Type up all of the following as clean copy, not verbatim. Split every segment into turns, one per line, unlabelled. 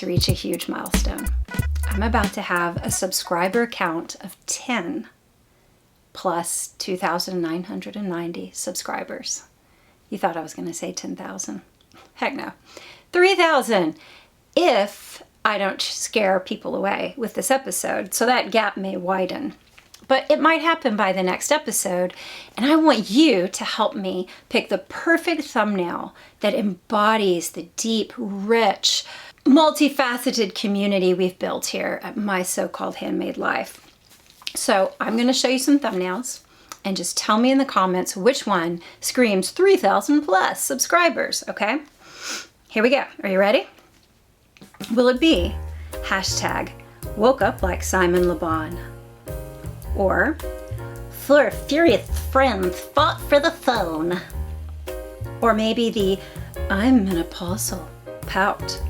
to reach a huge milestone. I'm about to have a subscriber count of 10 plus 2,990 subscribers. You thought I was going to say 10,000. Heck no. 3,000 if I don't scare people away with this episode. So that gap may widen. But it might happen by the next episode, and I want you to help me pick the perfect thumbnail that embodies the deep, rich, multifaceted community we've built here at My So-Called Handmade Life. So I'm going to show you some thumbnails, and just tell me in the comments which one screams 3,000 plus subscribers, okay? Here we go. Are you ready? Will it be hashtag woke up like Simon Le Bon? Or four furious friends fought for the phone? Or maybe the I'm menopausal pout?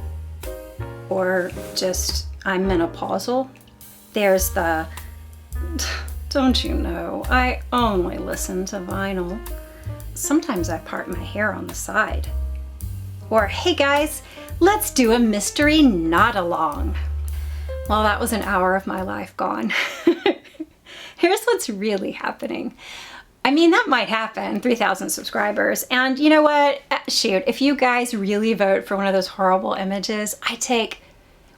Or just I'm menopausal? There's the don't you know, I only listen to vinyl. Sometimes I part my hair on the side. Or hey guys, let's do a mystery knot along. Well, that was an hour of my life gone. Here's what's really happening. I mean, that might happen, 3,000 subscribers. And you know what? Shoot, if you guys really vote for one of those horrible images,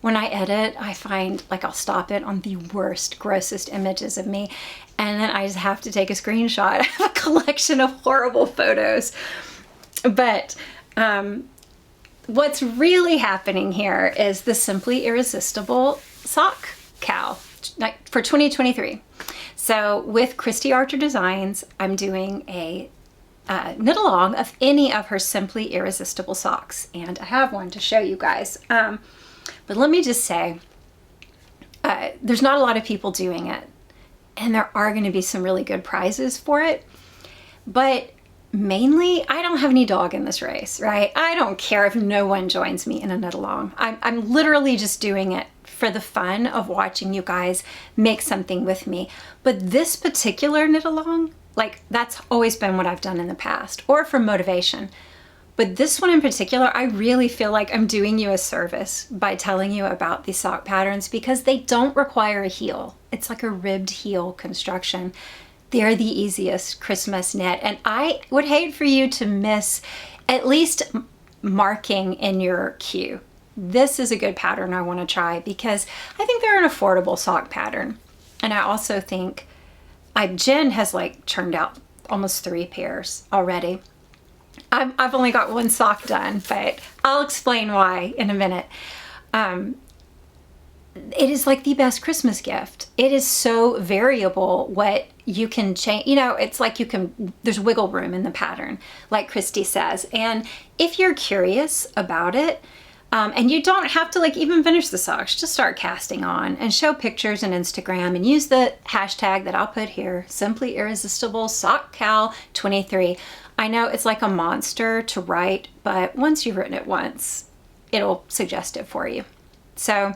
when I edit, I find like I'll stop it on the worst, grossest images of me. And then I just have to take a screenshot. I have a collection of horrible photos. But what's really happening here is the Simply Irresistible sock cowl for 2023. So with Christy Archer Designs, I'm doing a knit along of any of her Simply Irresistible socks. And I have one to show you guys. But let me just say, there's not a lot of people doing it. And there are going to be some really good prizes for it. But mainly, I don't have any dog in this race, right? I don't care if no one joins me in a knit along. I'm literally just doing it for the fun of watching you guys make something with me. But this particular knit along, like that's always been what I've done in the past, or for motivation. But this one in particular, I really feel like I'm doing you a service by telling you about these sock patterns because they don't require a heel. It's like a ribbed heel construction. They're the easiest Christmas knit. And I would hate for you to miss at least marking in your queue. This is a good pattern I want to try because I think they're an affordable sock pattern. And I also think Jen has like churned out almost 3 pairs already. I've only got 1 sock done, but I'll explain why in a minute. It is like the best Christmas gift. It is so variable what you can change. You know, it's like there's wiggle room in the pattern, like Christy says. And if you're curious about it, and you don't have to like even finish the socks, just start casting on and show pictures on Instagram and use the hashtag that I'll put here, Simply Irresistible Sock Cowl 23. I know it's like a monster to write, but once you've written it once, it'll suggest it for you. So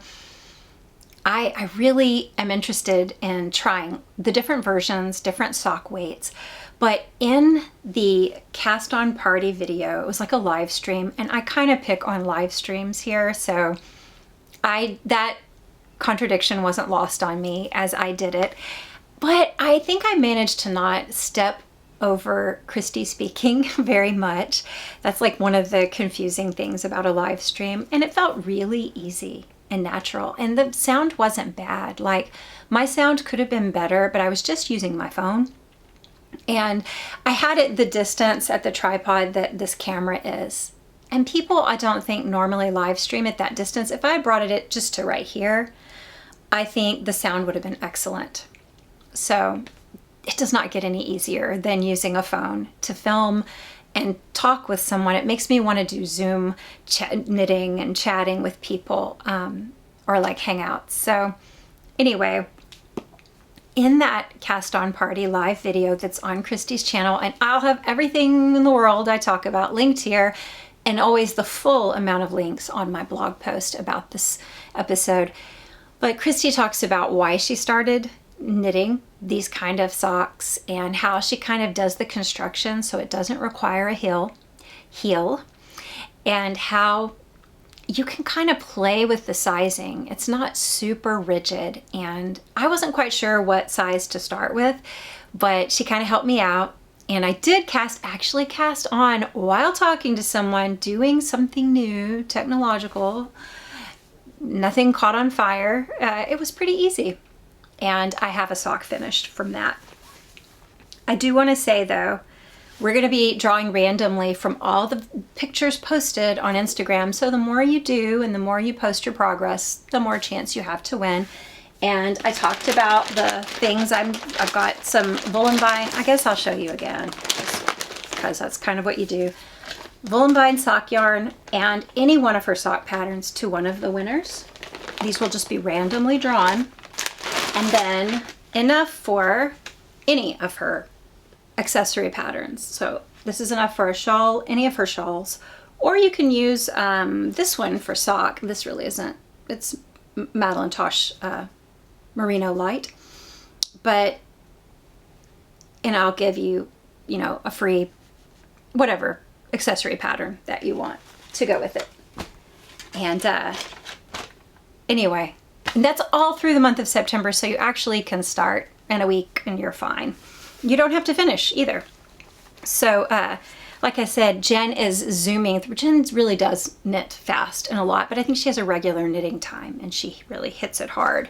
I really am interested in trying the different versions, different sock weights. But in the cast on party video, it was like a live stream, and I kind of pick on live streams here. So that contradiction wasn't lost on me as I did it. But I think I managed to not step over Christy speaking very much. That's like one of the confusing things about a live stream. And it felt really easy and natural. And the sound wasn't bad. Like my sound could have been better, but I was just using my phone. And I had it the distance at the tripod that this camera is. And people, I don't think, normally live stream at that distance. If I had brought it just to right here, I think the sound would have been excellent. So it does not get any easier than using a phone to film and talk with someone. It makes me want to do Zoom knitting and chatting with people or like hangouts. So anyway, in that cast on party live video that's on Christy's channel, and I'll have everything in the world I talk about linked here, and always the full amount of links on my blog post about this episode. But Christy talks about why she started knitting these kind of socks and how she kind of does the construction so it doesn't require a heel, and how you can kind of play with the sizing. It's not super rigid, and I wasn't quite sure what size to start with, but she kind of helped me out. And I did actually cast on while talking to someone, doing something new, technological. Nothing caught on fire. It was pretty easy. And I have a sock finished from that. I do want to say though, we're going to be drawing randomly from all the pictures posted on Instagram. So the more you do and the more you post your progress, the more chance you have to win. And I talked about the things I've got some Wool & Vine. I guess I'll show you again because that's kind of what you do. Wool & Vine sock yarn and any one of her sock patterns to one of the winners. These will just be randomly drawn. And then enough for any of her accessory patterns. So this is enough for a shawl, any of her shawls, or you can use this one for sock. This really isn't. It's Madeline Tosh Merino Light, and I'll give you, a free whatever accessory pattern that you want to go with it. And anyway, that's all through the month of September, so you actually can start in a week and you're fine. You don't have to finish either. So like I said, Jen is zooming. Jen really does knit fast and a lot, but I think she has a regular knitting time and she really hits it hard.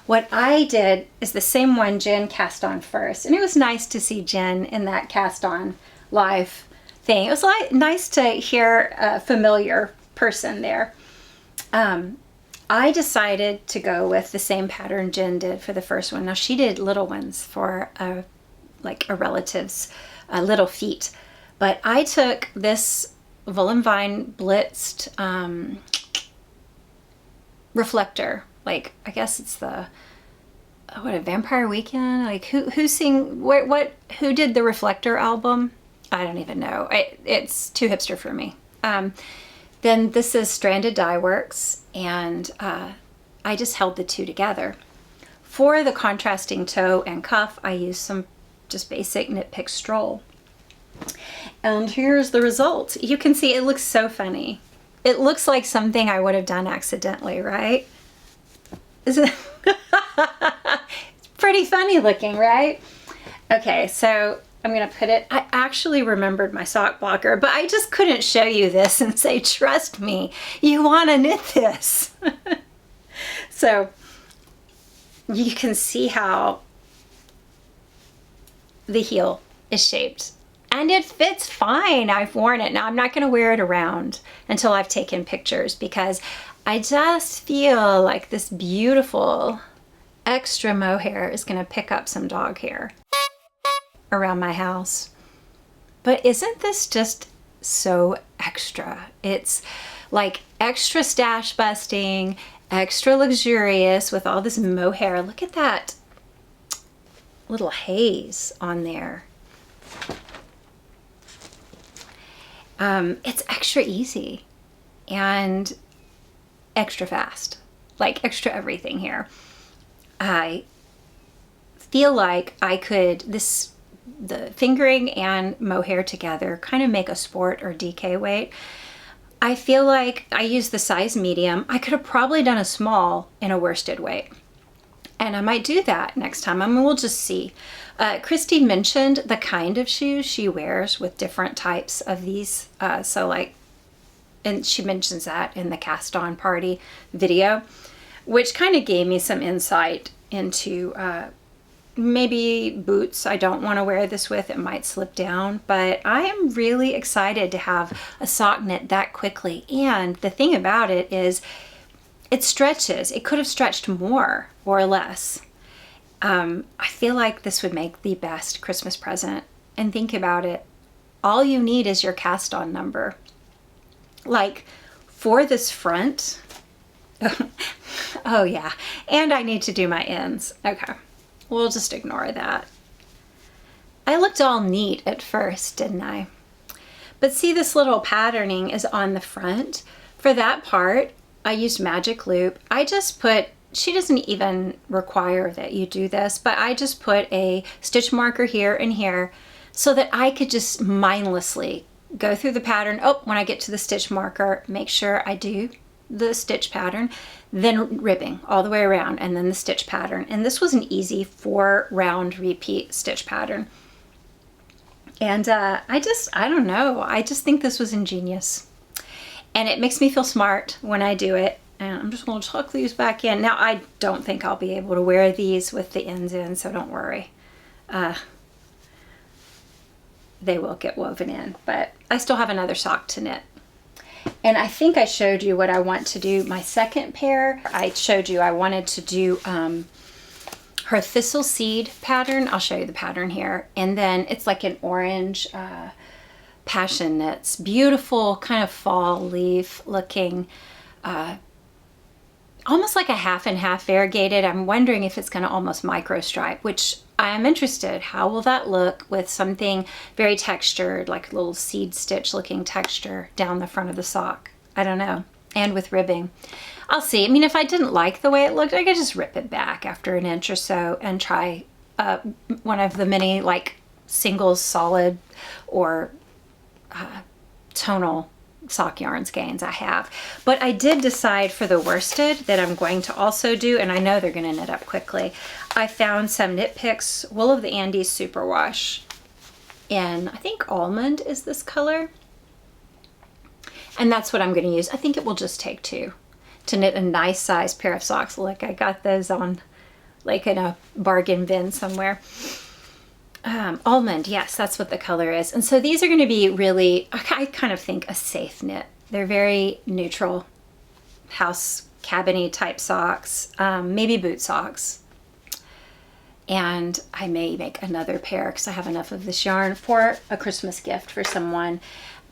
What I did is the same one Jen cast on first, and it was nice to see Jen in that cast on live thing. It was nice to hear a familiar person there. I decided to go with the same pattern Jen did for the first one. Now she did little ones for a relative's little feet, but I took this Wool & Vine blitzed reflector. I guess it's the a Vampire Weekend. Who did the Reflector album? I don't even know. It's too hipster for me. Then this is Stranded Dye Works, and I just held the two together. For the contrasting toe and cuff, I used some just basic Knit Pick Stroll. And here's the result. You can see it looks so funny. It looks like something I would have done accidentally, right? Is it? It's pretty funny looking, right? Okay, so I'm gonna put it, I actually remembered my sock blocker, but I just couldn't show you this and say, trust me, you wanna knit this. So you can see how the heel is shaped. And it fits fine. I've worn it. Now I'm not gonna wear it around until I've taken pictures because I just feel like this beautiful extra mohair is gonna pick up some dog hair around my house. But isn't this just so extra? It's like extra stash busting, extra luxurious with all this mohair. Look at that little haze on there. It's extra easy and extra fast, like extra everything here. I feel like I could, the fingering and mohair together kind of make a sport or DK weight. I feel like I used the size medium. I could have probably done a small in a worsted weight. And I might do that next time. I mean, we'll just see. Christy mentioned the kind of shoes she wears with different types of these. And she mentions that in the cast on party video, which kind of gave me some insight into maybe boots I don't want to wear this with. It might slip down, but I am really excited to have a sock knit that quickly. And the thing about it is it stretches. It could have stretched more or less. I feel like this would make the best Christmas present. And think about it. All you need is your cast on number. Like for this front, oh yeah, and I need to do my ends. Okay, we'll just ignore that. I looked all neat at first, didn't I? But see, this little patterning is on the front. For that part, I used magic loop. I just put, she doesn't even require that you do this, but I just put a stitch marker here and here so that I could just mindlessly go through the pattern. Oh, when I get to the stitch marker, make sure I do the stitch pattern, then ribbing all the way around, and then the stitch pattern. And this was an easy 4 round repeat stitch pattern. And I don't know, I just think this was ingenious. And it makes me feel smart when I do it. And I'm just going to tuck these back in. Now, I don't think I'll be able to wear these with the ends in, so don't worry. They will get woven in, but I still have another sock to knit. And I think I showed you what I want to do. My second pair, I showed you I wanted to do her thistle seed pattern. I'll show you the pattern here. And then it's like an orange passion knits. Beautiful kind of fall leaf looking, almost like a half and half variegated. I'm wondering if it's going to almost micro stripe, which I am interested. How will that look with something very textured, like a little seed stitch looking texture down the front of the sock? I don't know. And with ribbing. I'll see. I mean, if I didn't like the way it looked, I could just rip it back after an inch or so and try one of the many like singles solid or tonal sock yarn skeins I have. But I did decide for the worsted that I'm going to also do, and I know they're going to knit up quickly. I found some Knit Picks Wool of the Andes Superwash in, I think almond is this color. And that's what I'm going to use. I think it will just take 2 to knit a nice size pair of socks. Look, I got those on like in a bargain bin somewhere. Almond, yes, that's what the color is. And so these are going to be really, I kind of think, a safe knit. They're very neutral, house cabiny type socks, maybe boot socks. And I may make another pair because I have enough of this yarn for a Christmas gift for someone.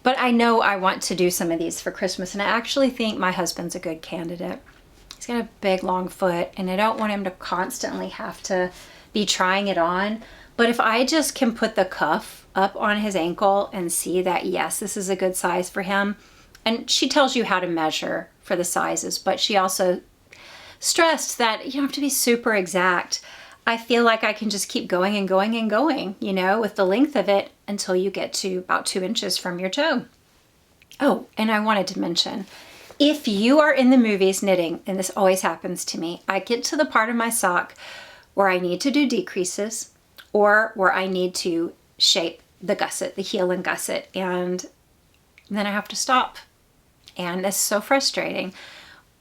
But I know I want to do some of these for Christmas, and I actually think my husband's a good candidate. He's got a big long foot, and I don't want him to constantly have to be trying it on. But if I just can put the cuff up on his ankle and see that, yes, this is a good size for him. And she tells you how to measure for the sizes, but she also stressed that you don't have to be super exact. I feel like I can just keep going and going and going, you know, with the length of it until you get to about 2 inches from your toe. Oh, and I wanted to mention, if you are in the movies knitting, and this always happens to me, I get to the part of my sock where I need to do decreases, or where I need to shape the gusset, the heel and gusset, and then I have to stop. And it's so frustrating.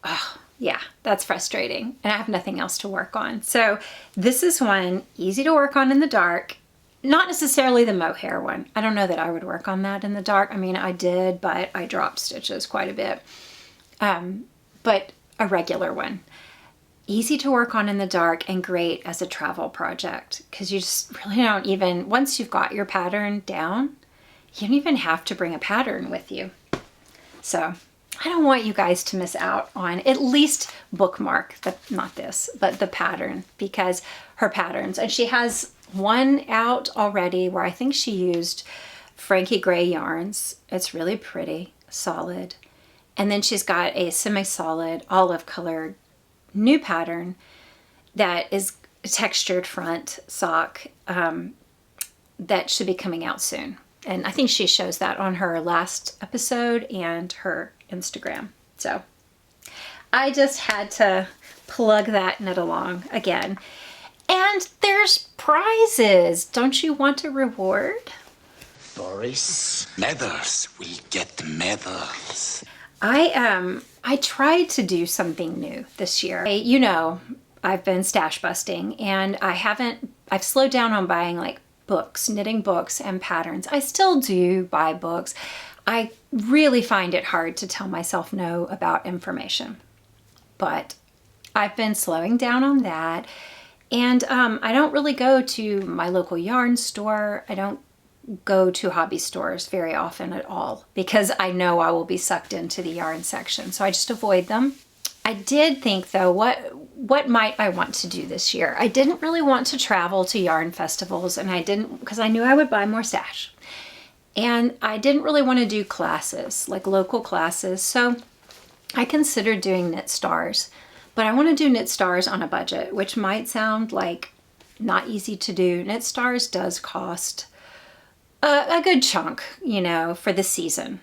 Oh, yeah, that's frustrating. And I have nothing else to work on. So this is one easy to work on in the dark. Not necessarily the mohair one. I don't know that I would work on that in the dark. I mean, I did, but I dropped stitches quite a bit. But a regular one. Easy to work on in the dark and great as a travel project, because you just really don't even, once you've got your pattern down, you don't even have to bring a pattern with you. So I don't want you guys to miss out on at least bookmark, not this, but the pattern, because her patterns, and she has one out already where I think she used Frankie Gray yarns. It's really pretty, solid. And then she's got a semi-solid olive colored new pattern that is a textured front sock that should be coming out soon. And I think she shows that on her last episode and her Instagram. So I just had to plug that knit along again. And there's prizes. Don't you want a reward?
Boris, medals. We get medals.
I tried to do something new this year. You know, I've been stash busting, and I've slowed down on buying like books, knitting books and patterns. I still do buy books. I really find it hard to tell myself no about information, but I've been slowing down on that. And I don't really go to my local yarn store. I don't go to hobby stores very often at all because I know I will be sucked into the yarn section. So I just avoid them. I did think though, what might I want to do this year? I didn't really want to travel to yarn festivals, and I didn't, because I knew I would buy more stash. And I didn't really want to do classes, like local classes. So I considered doing Knit Stars, but I want to do Knit Stars on a budget, which might sound like not easy to do. Knit Stars does cost a good chunk, you know, for the season.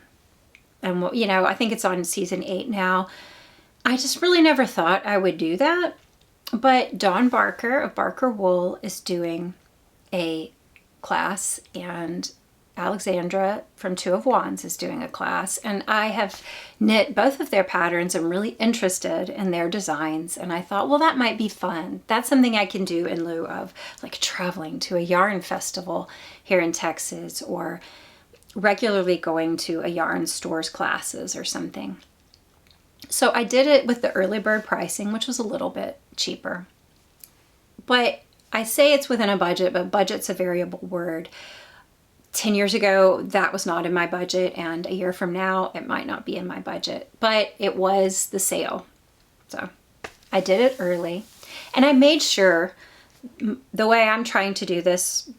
And, you know, I think it's on season 8 now. I just really never thought I would do that. But Dawn Barker of Barker Wool is doing a class, and Alexandra from Two of Wands is doing a class, and I have knit both of their patterns. I'm really interested in their designs, and I thought, well, that might be fun. That's something I can do in lieu of like traveling to a yarn festival here in Texas, or regularly going to a yarn store's classes or something. So I did it with the early bird pricing, which was a little bit cheaper. But I say it's within a budget, but budget's a variable word. 10 years ago, that was not in my budget, and a year from now, it might not be in my budget. But it was the sale. So I did it early. And I made sure, the way I'm trying to do this,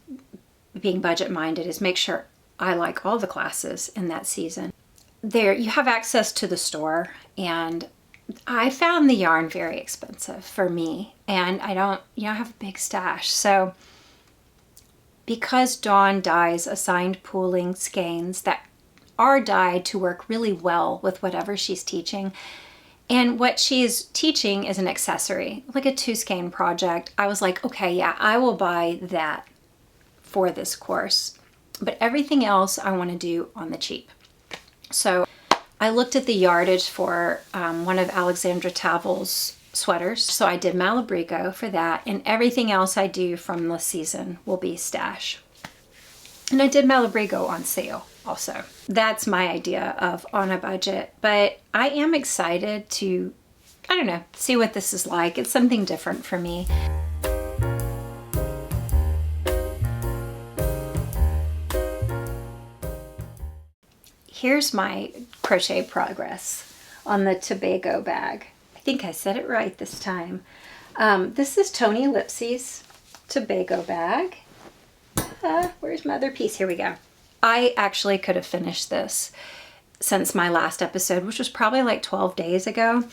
being budget-minded, is make sure I like all the classes in that season. There, you have access to the store, and I found the yarn very expensive for me, and I don't, have a big stash. So because Dawn dyes assigned pooling skeins that are dyed to work really well with whatever she's teaching, and what she's teaching is an accessory, like a 2-skein project, I was like, okay, yeah, I will buy that for this course. But everything else I want to do on the cheap. So I looked at the yardage for one of Alexandra Tavel's sweaters. So I did Malabrigo for that, and everything else I do from the season will be stash. And I did Malabrigo on sale also. That's my idea of on a budget, but I am excited to, I don't know, see what this is like. It's something different for me. Here's my crochet progress on the Tobago bag. I think I said it right this time. This is Tony Lipsy's Tobago bag. Where's my other piece? Here we go. I actually could have finished this since my last episode, which was probably like 12 days ago.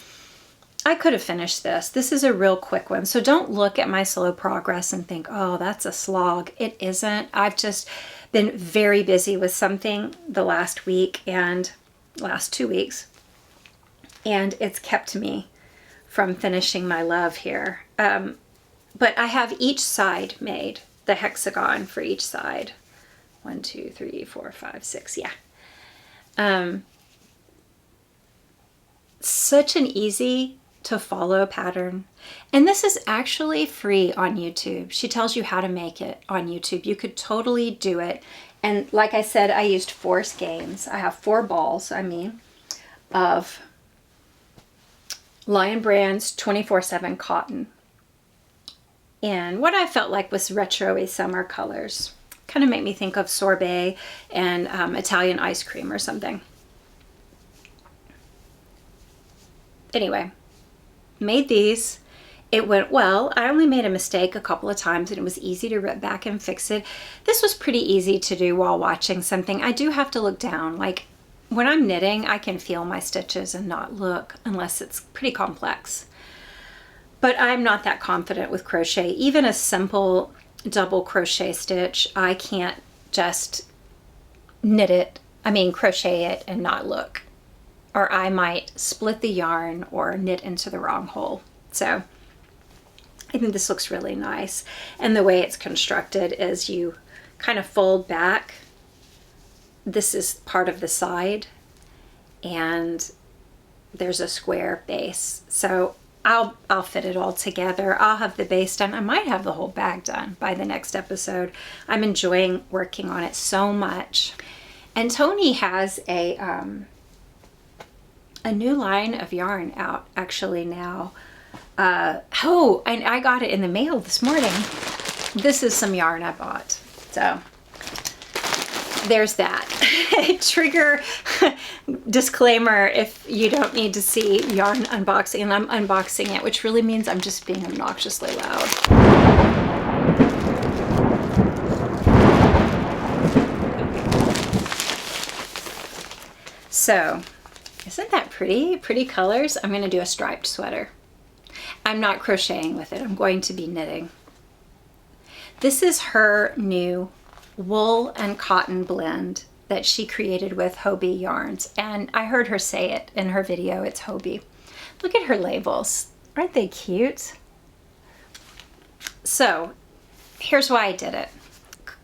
I could have finished this. This is a real quick one. So don't look at my slow progress and think, oh, that's a slog. It isn't. I've just been very busy with something the last week and last 2 weeks, and it's kept me from finishing my love here. But I have each side made, the hexagon for each side. 1, 2, 3, 4, 5, 6, yeah. Such an easy to follow pattern. And this is actually free on YouTube. She tells you how to make it on YouTube. You could totally do it. And like I said, I used 4 skeins. I have 4 balls, of Lion Brand's 24/7 cotton. And what I felt like was retro-y summer colors. Kind of made me think of sorbet and Italian ice cream or something. Anyway, made these. It went well. I only made a mistake a couple of times, and it was easy to rip back and fix it. This was pretty easy to do while watching something. I do have to look down. Like when I'm knitting, I can feel my stitches and not look unless it's pretty complex. But I'm not that confident with crochet. Even a simple double crochet stitch, I can't just crochet it and not look. Or I might split the yarn or knit into the wrong hole. So I think this looks really nice. And the way it's constructed is you kind of fold back. This is part of the side, and there's a square base. So I'll fit it all together. I'll have the base done. I might have the whole bag done by the next episode. I'm enjoying working on it so much. And Tony has a new line of yarn out actually now. And I got it in the mail this morning. This is some yarn I bought. So there's that. Trigger disclaimer if you don't need to see yarn unboxing, and I'm unboxing it, which really means I'm just being obnoxiously loud. So, isn't that pretty? Pretty colors. I'm going to do a striped sweater. I'm not crocheting with it. I'm going to be knitting. This is her new wool and cotton blend that she created with Hobie yarns, and I heard her say it in her video. It's Hobie. Look at her labels. Aren't they cute? So here's why I did it.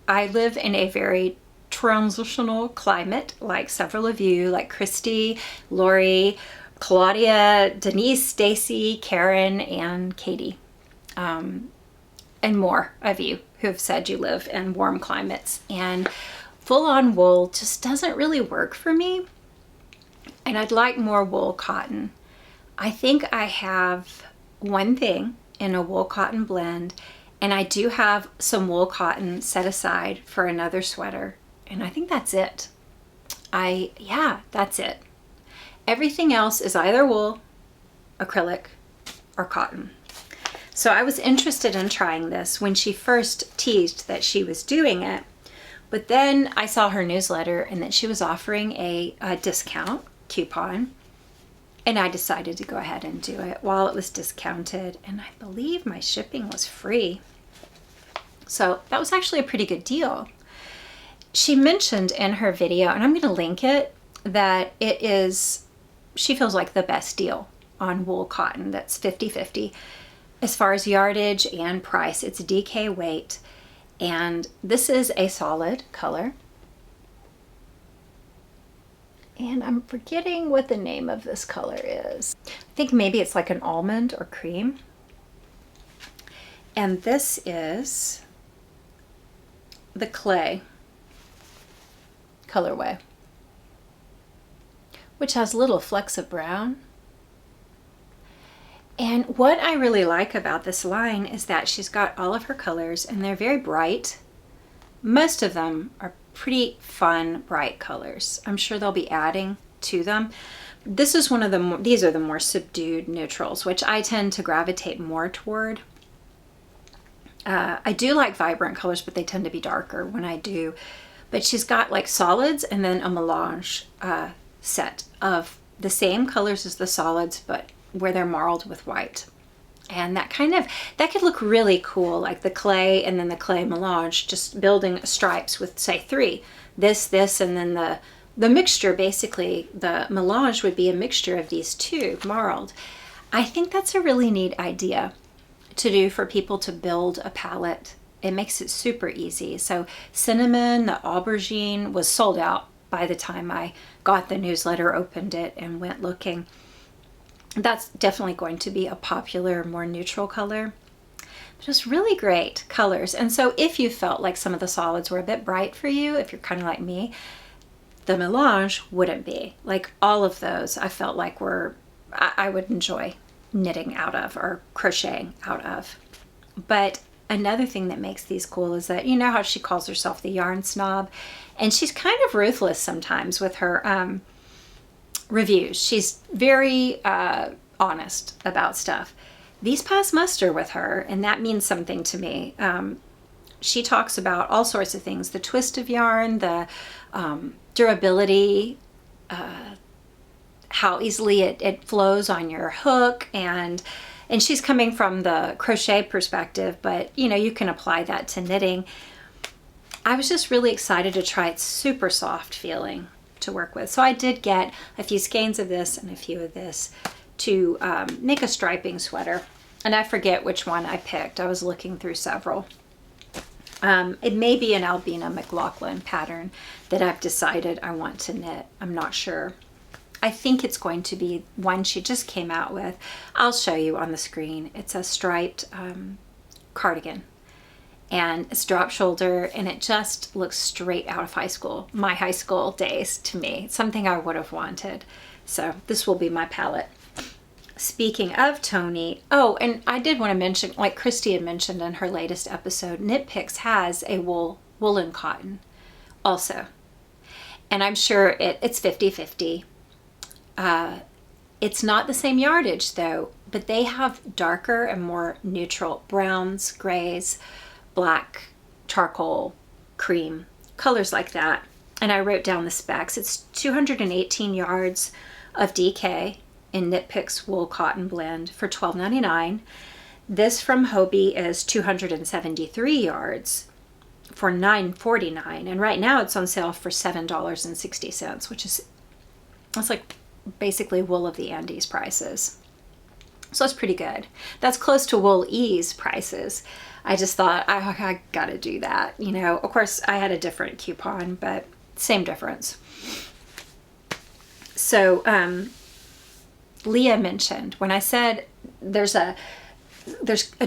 I live in a very transitional climate, like several of you, like Christy, Lori, Claudia, Denise, Stacy, Karen, and Katie, and more of you who have said you live in warm climates. And full-on wool just doesn't really work for me. And I'd like more wool cotton. I think I have one thing in a wool cotton blend, and I do have some wool cotton set aside for another sweater. And I think that's it. Yeah, that's it. Everything else is either wool, acrylic, or cotton. So I was interested in trying this when she first teased that she was doing it. But then I saw her newsletter and that she was offering a discount coupon. And I decided to go ahead and do it while it was discounted. And I believe my shipping was free. So that was actually a pretty good deal. She mentioned in her video, and I'm going to link it, that it is, she feels like the best deal on wool cotton. That's 50-50 as far as yardage and price. It's DK weight, and this is a solid color. And I'm forgetting what the name of this color is. I think maybe it's like an almond or cream. And this is the clay colorway, which has little flecks of brown. And what I really like about this line is that she's got all of her colors and they're very bright. Most of them are pretty fun, bright colors. I'm sure they'll be adding to them. This is one of the these are the more subdued neutrals, which I tend to gravitate more toward. I do like vibrant colors, but they tend to be darker when I do. But she's got like solids and then a melange set of the same colors as the solids, but where they're marled with white. And that could look really cool, like the clay and then the clay melange, just building stripes with say 3. This, and then the mixture, basically the melange would be a mixture of these 2 marled. I think that's a really neat idea to do for people to build a palette. It makes it super easy. So cinnamon, the aubergine was sold out by the time I got the newsletter, opened it, and went looking. That's definitely going to be a popular, more neutral color. But it's really great colors. And so if you felt like some of the solids were a bit bright for you, if you're kind of like me, the melange wouldn't be. Like all of those I felt like I would enjoy knitting out of or crocheting out of. But another thing that makes these cool is that, you know how she calls herself the yarn snob, and she's kind of ruthless sometimes with her reviews. She's very honest about stuff. These pass muster with her, and that means something to me. She talks about all sorts of things, the twist of yarn, the durability, how easily it flows on your hook, and she's coming from the crochet perspective, but you know, you can apply that to knitting. I was just really excited to try it. Super soft feeling to work with. So I did get a few skeins of this and a few of this to make a striping sweater. And I forget which one I picked. I was looking through several. It may be an Albina McLaughlin pattern that I've decided I want to knit. I'm not sure. I think it's going to be one she just came out with. I'll show you on the screen. It's a striped cardigan, and it's drop shoulder, and it just looks straight out of high school, my high school days to me. Something I would have wanted. So this will be my palette. Speaking of Tony, oh, and I did want to mention, like Christy had mentioned in her latest episode, Knit Picks has a woolen cotton also. And I'm sure it's 50-50. It's not the same yardage though, but they have darker and more neutral browns, grays, black, charcoal, cream, colors like that. And I wrote down the specs. It's 218 yards of DK in Knit Picks wool cotton blend for $12.99. This from Hobie is 273 yards for $9.49, and right now it's on sale for $7.60, which is, it's like basically wool of the Andes prices. So that's pretty good. That's close to Wool Ease prices. I just thought, I gotta do that. You know, of course I had a different coupon, but same difference. So Leah mentioned, when I said there's a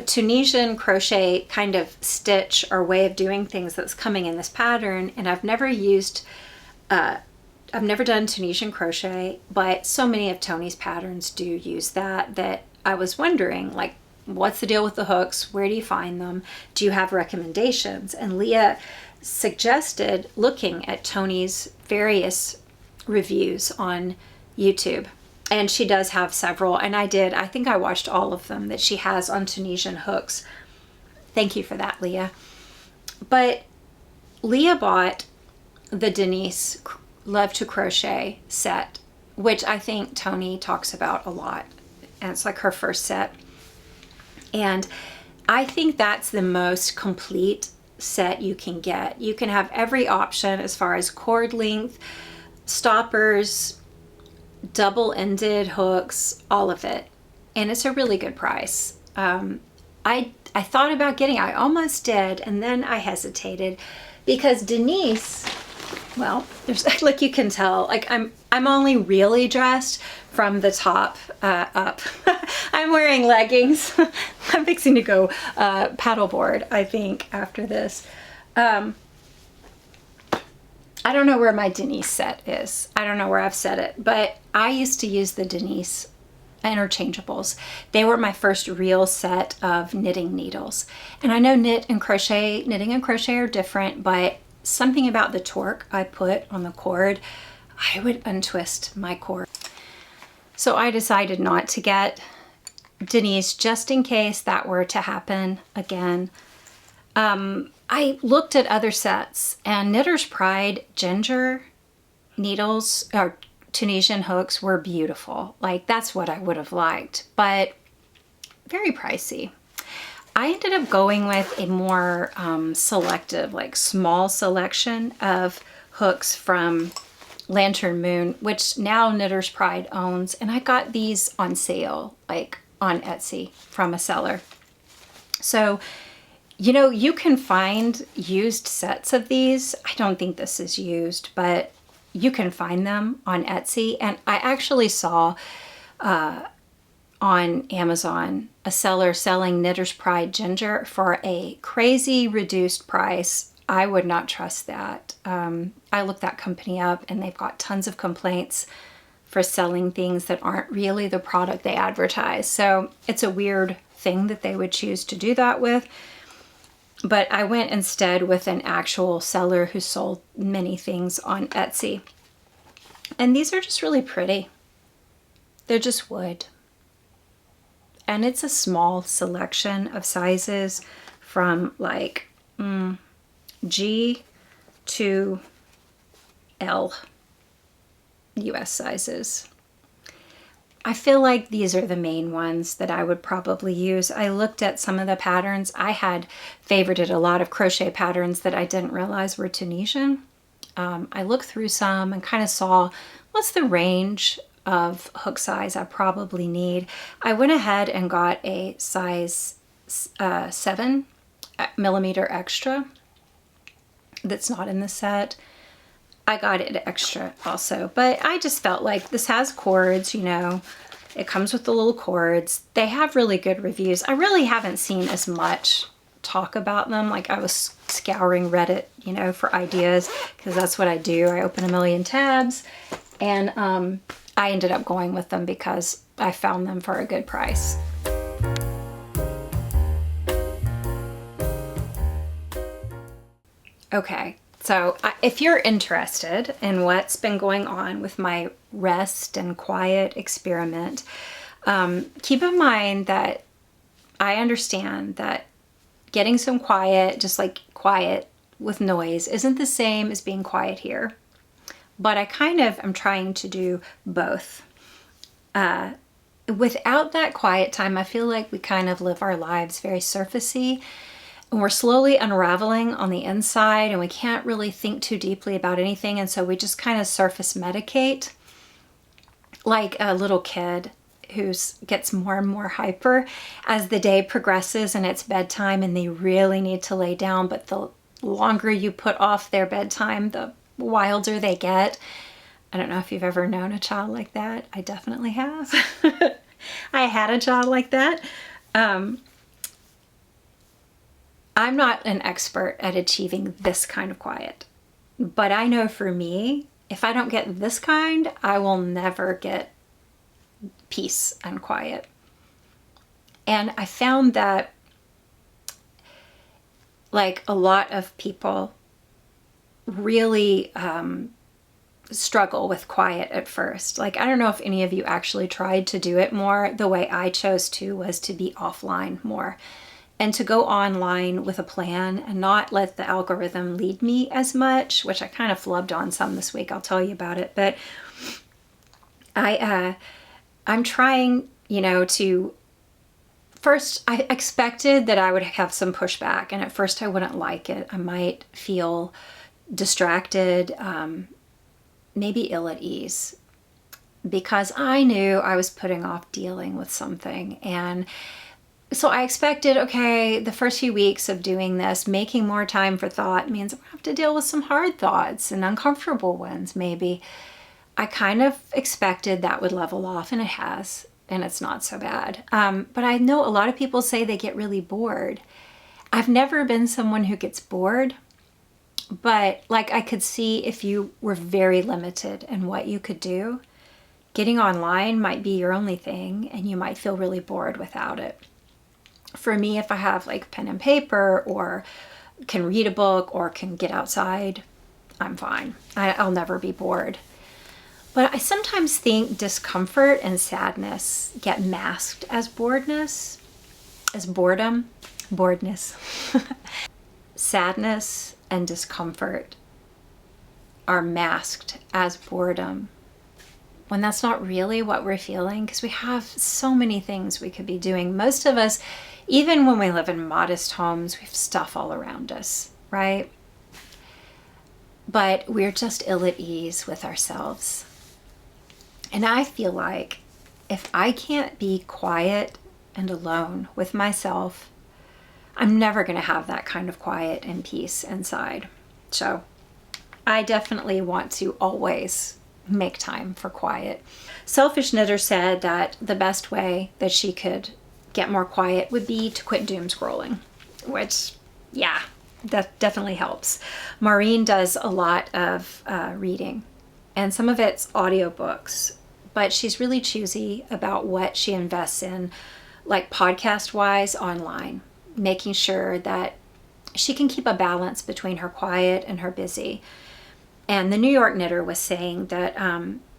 Tunisian crochet kind of stitch or way of doing things that's coming in this pattern, and I've never done Tunisian crochet, but so many of Tony's patterns do use that I was wondering, like, what's the deal with the hooks? Where do you find them? Do you have recommendations? And Leah suggested looking at Tony's various reviews on YouTube. And she does have several, and I think I watched all of them that she has on Tunisian hooks. Thank you for that, Leah. But Leah bought the Denise Love to Crochet set, which I think Tony talks about a lot. And it's like her first set. And I think that's the most complete set you can get. You can have every option as far as cord length, stoppers, double-ended hooks, all of it. And it's a really good price. I thought about getting, I almost did, and then I hesitated because Denise, well, there's, like you can tell, like I'm only really dressed from the top up. I'm wearing leggings. I'm fixing to go paddleboard, I think, after this. I don't know where my Denise set is. I don't know where I've set it, but I used to use the Denise interchangeables. They were my first real set of knitting needles. And I know knitting and crochet are different, but something about the torque I put on the cord, I would untwist my cord. So I decided not to get Denise just in case that were to happen again. I looked at other sets, and Knitter's Pride ginger needles or Tunisian hooks were beautiful. Like, that's what I would have liked, but very pricey. I ended up going with a more selective, like small selection of hooks from Lantern Moon, which now Knitter's Pride owns, and I got these on sale, like on Etsy from a seller. So, you know, you can find used sets of these. I don't think this is used, but you can find them on Etsy. And I actually saw on Amazon a seller selling Knitter's Pride ginger for a crazy reduced price. I would not trust that. I looked that company up, and they've got tons of complaints for selling things that aren't really the product they advertise. So it's a weird thing that they would choose to do that with. But I went instead with an actual seller who sold many things on Etsy. And these are just really pretty. They're just wood. And it's a small selection of sizes from like G to L US sizes. I feel like these are the main ones that I would probably use. I looked at some of the patterns. I had favorited a lot of crochet patterns that I didn't realize were Tunisian. I looked through some and kind of saw what's the range of hook size I probably need. I went ahead and got a size 7 millimeter extra that's not in the set. I got it extra also, but I just felt like this has cords, you know, it comes with the little cords. They have really good reviews. I really haven't seen as much talk about them. Like, I was scouring Reddit, you know, for ideas, because that's what I do. I open a million tabs, and I ended up going with them because I found them for a good price. Okay. So if you're interested in what's been going on with my rest and quiet experiment, keep in mind that I understand that getting some quiet, just like quiet with noise, isn't the same as being quiet here. But I kind of am trying to do both. Without that quiet time, I feel like we kind of live our lives very surfacey. And we're slowly unraveling on the inside, and we can't really think too deeply about anything, and so we just kind of surface medicate like a little kid who gets more and more hyper as the day progresses and it's bedtime and they really need to lay down. But the longer you put off their bedtime, the wilder they get. I don't know if you've ever known a child like that. I definitely have. I had a child like that. I'm not an expert at achieving this kind of quiet, but I know for me, if I don't get this kind, I will never get peace and quiet. And I found that like a lot of people really struggle with quiet at first. Like, I don't know if any of you actually tried to do it more. The way I chose to was to be offline more and to go online with a plan and not let the algorithm lead me as much, which I kind of flubbed on some this week. I'll tell you about it. But I'm trying, to first, I expected that I would have some pushback, and at first I wouldn't like it. I might feel distracted, maybe ill at ease, because I knew I was putting off dealing with something. And so I expected, okay, the first few weeks of doing this, making more time for thought means I have to deal with some hard thoughts and uncomfortable ones, maybe. I kind of expected that would level off, and it has, and it's not so bad. But I know a lot of people say they get really bored. I've never been someone who gets bored, but like I could see if you were very limited in what you could do, getting online might be your only thing, and you might feel really bored without it. For me, if I have like pen and paper or can read a book or can get outside, I'm fine. I'll never be bored. But I sometimes think discomfort and sadness get masked as boredom. Sadness and discomfort are masked as boredom, when that's not really what we're feeling, because we have so many things we could be doing. Most of us, even when we live in modest homes, we have stuff all around us, right? But we're just ill at ease with ourselves. And I feel like if I can't be quiet and alone with myself, I'm never going to have that kind of quiet and peace inside. So I definitely want to always make time for quiet. Selfish Knitter said that the best way that she could get more quiet would be to quit doom scrolling, which, yeah, that definitely helps. Maureen does a lot of reading, and some of it's audiobooks, but she's really choosy about what she invests in, like podcast-wise online, making sure that she can keep a balance between her quiet and her busy. And the New York Knitter was saying that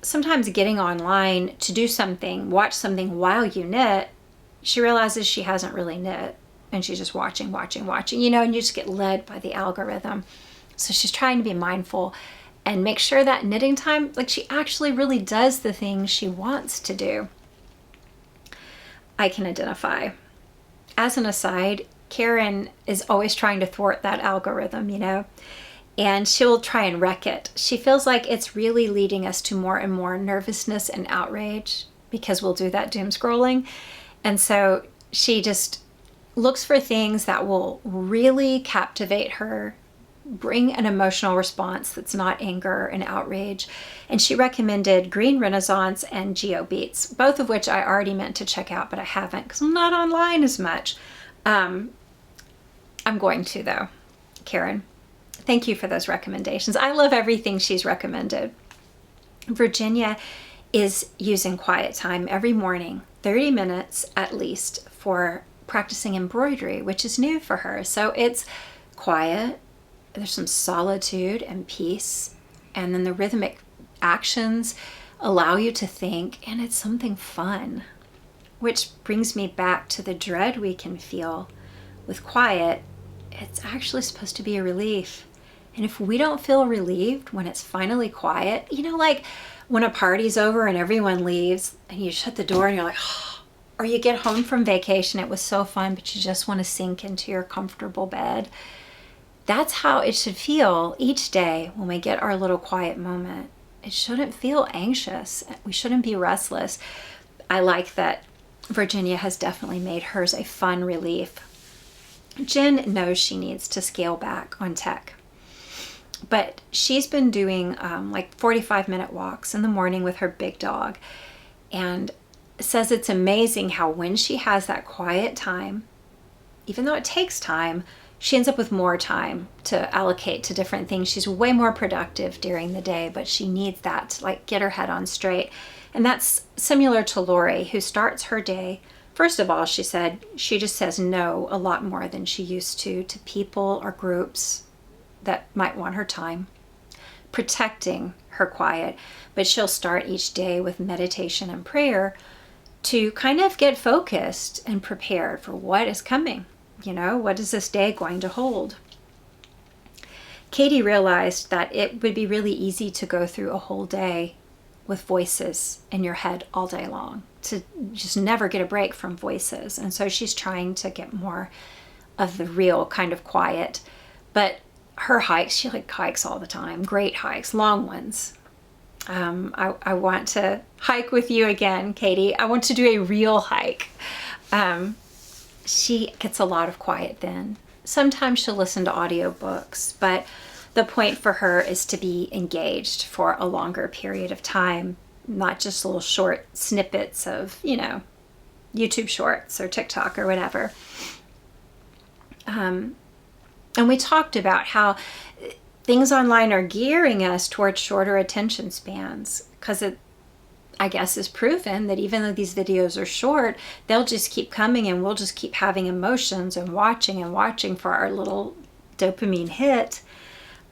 sometimes getting online to do something, watch something while you knit, she realizes she hasn't really knit, and she's just watching, and you just get led by the algorithm. So she's trying to be mindful and make sure that knitting time, like she actually really does the things she wants to do. I can identify. As an aside, Karen is always trying to thwart that algorithm, and she'll try and wreck it. She feels like it's really leading us to more and more nervousness and outrage because we'll do that doom scrolling. And so she just looks for things that will really captivate her, bring an emotional response that's not anger and outrage. And she recommended Green Renaissance and GeoBeats, both of which I already meant to check out, but I haven't because I'm not online as much. I'm going to, though. Karen, thank you for those recommendations. I love everything she's recommended. Virginia is using quiet time every morning, 30 minutes at least, for practicing embroidery, which is new for her. So it's quiet, there's some solitude and peace, and then the rhythmic actions allow you to think, and it's something fun. Which brings me back to the dread we can feel with quiet. It's actually supposed to be a relief. And if we don't feel relieved when it's finally quiet, like when a party's over and everyone leaves and you shut the door and you're like, oh, or you get home from vacation, it was so fun, but you just want to sink into your comfortable bed. That's how it should feel each day when we get our little quiet moment. It shouldn't feel anxious. We shouldn't be restless. I like that Virginia has definitely made hers a fun relief. Jen knows she needs to scale back on tech, but she's been doing like 45-minute walks in the morning with her big dog, and says it's amazing how when she has that quiet time, even though it takes time, she ends up with more time to allocate to different things. She's way more productive during the day, but she needs that to like get her head on straight. And that's similar to Lori, who starts her day. First of all, she said she just says no a lot more than she used to people or groups that might want her time, protecting her quiet. But she'll start each day with meditation and prayer to kind of get focused and prepared for what is coming. You know, what is this day going to hold? Katie realized that it would be really easy to go through a whole day with voices in your head all day long, to just never get a break from voices. And so she's trying to get more of the real kind of quiet. But her hikes, she like hikes all the time, great hikes, long ones. I want to hike with you again, Katie. I want to do a real hike. She gets a lot of quiet then. Sometimes she'll listen to audiobooks, but the point for her is to be engaged for a longer period of time, not just little short snippets of, you know, YouTube shorts or TikTok or whatever. And we talked about how things online are gearing us towards shorter attention spans, because it, I guess, is proven that even though these videos are short, they'll just keep coming and we'll just keep having emotions and watching for our little dopamine hit.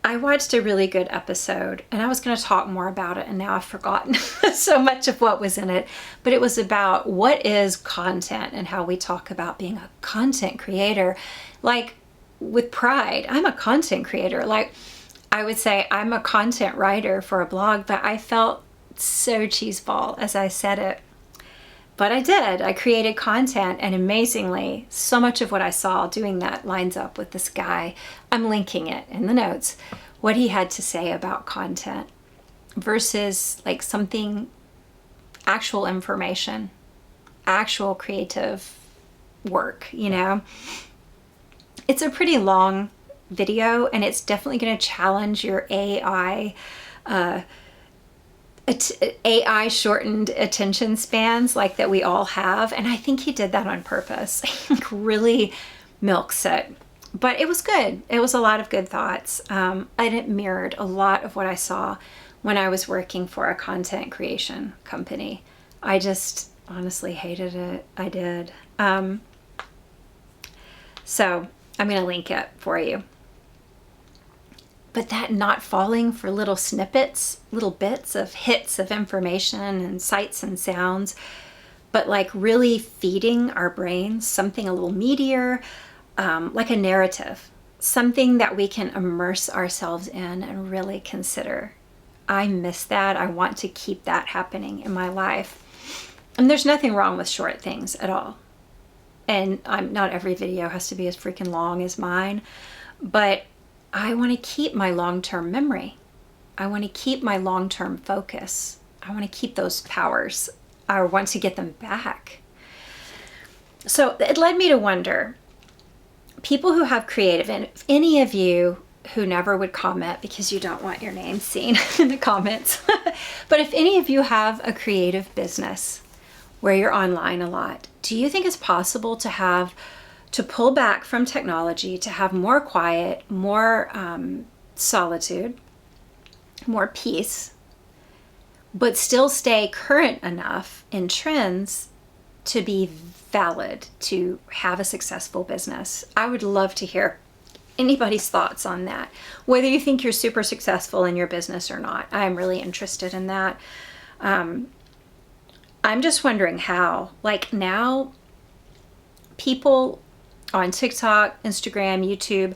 I watched a really good episode, and I was going to talk more about it, and now I've forgotten so much of what was in it, but it was about what is content and how we talk about being a content creator, like with pride. I'm a content creator. Like I would say I'm a content writer for a blog, but I felt so cheeseball as I said it. But I did. I created content, and amazingly, so much of what I saw doing that lines up with this guy. I'm linking it in the notes, what he had to say about content versus like something, actual information, actual creative work, you know? It's a pretty long video, and it's definitely going to challenge your AI shortened attention spans like that we all have. And I think he did that on purpose. He really milks it. But it was good. It was a lot of good thoughts. And it mirrored a lot of what I saw when I was working for a content creation company. I just honestly hated it. I did. So I'm going to link it for you. But that not falling for little snippets, little bits of hits of information and sights and sounds, but like really feeding our brains something a little meatier, like a narrative, something that we can immerse ourselves in and really consider. I miss that. I want to keep that happening in my life. And there's nothing wrong with short things at all. And not every video has to be as freaking long as mine, but I want to keep my long-term memory. I want to keep my long-term focus. I want to keep those powers. I want to get them back. So it led me to wonder, people who have creative, and if any of you who never would comment because you don't want your name seen in the comments, but if any of you have a creative business where you're online a lot, do you think it's possible to pull back from technology, to have more quiet, more solitude, more peace, but still stay current enough in trends to be valid, to have a successful business? I would love to hear anybody's thoughts on that, whether you think you're super successful in your business or not. I'm really interested in that. I'm just wondering how, like now, people on TikTok, Instagram, YouTube,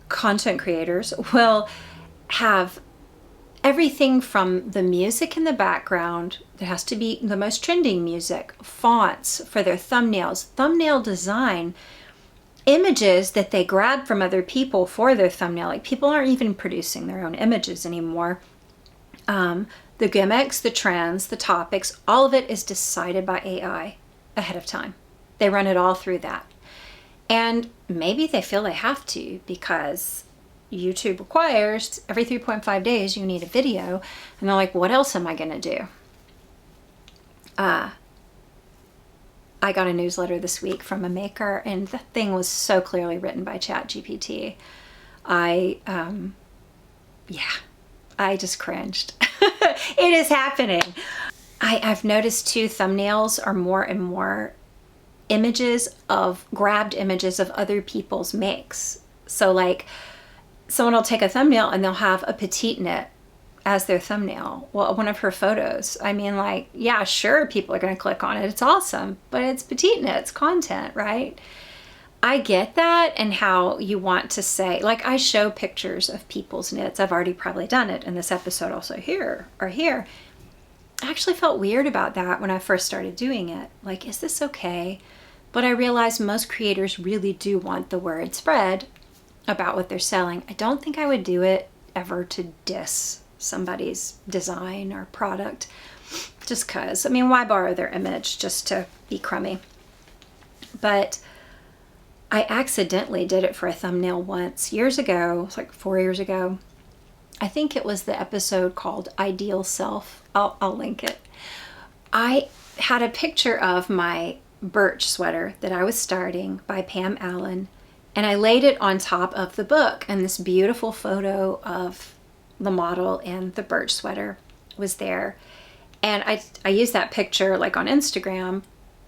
content creators will have everything from the music in the background. There has to be the most trending music, fonts for their thumbnails, thumbnail design, images that they grab from other people for their thumbnail. Like people aren't even producing their own images anymore. The gimmicks, the trends, the topics, all of it is decided by AI ahead of time. They run it all through that. And maybe they feel they have to because YouTube requires every 3.5 days you need a video. And they're like, what else am I going to do? I got a newsletter this week from a maker, and the thing was so clearly written by ChatGPT. I just cringed. It is happening. I've noticed too, thumbnails are more and more grabbed images of other people's makes. So like someone will take a thumbnail and they'll have a petite knit as their thumbnail. Well, one of her photos. I mean, like, yeah, sure, people are going to click on it. It's awesome, but it's petite knits content, right? I get that, and how you want to say, like, I show pictures of people's knits. I've already probably done it in this episode also here or here. I actually felt weird about that when I first started doing it. Like, is this okay? But I realized most creators really do want the word spread about what they're selling. I don't think I would do it ever to diss somebody's design or product, just because. I mean, why borrow their image just to be crummy? But I accidentally did it for a thumbnail once, years ago. It was like 4 years ago. I think it was the episode called Ideal Self. I'll link it. I had a picture of my birch sweater that I was starting by Pam Allen, and I laid it on top of the book, and this beautiful photo of the model and the birch sweater was there. And I used that picture like on Instagram.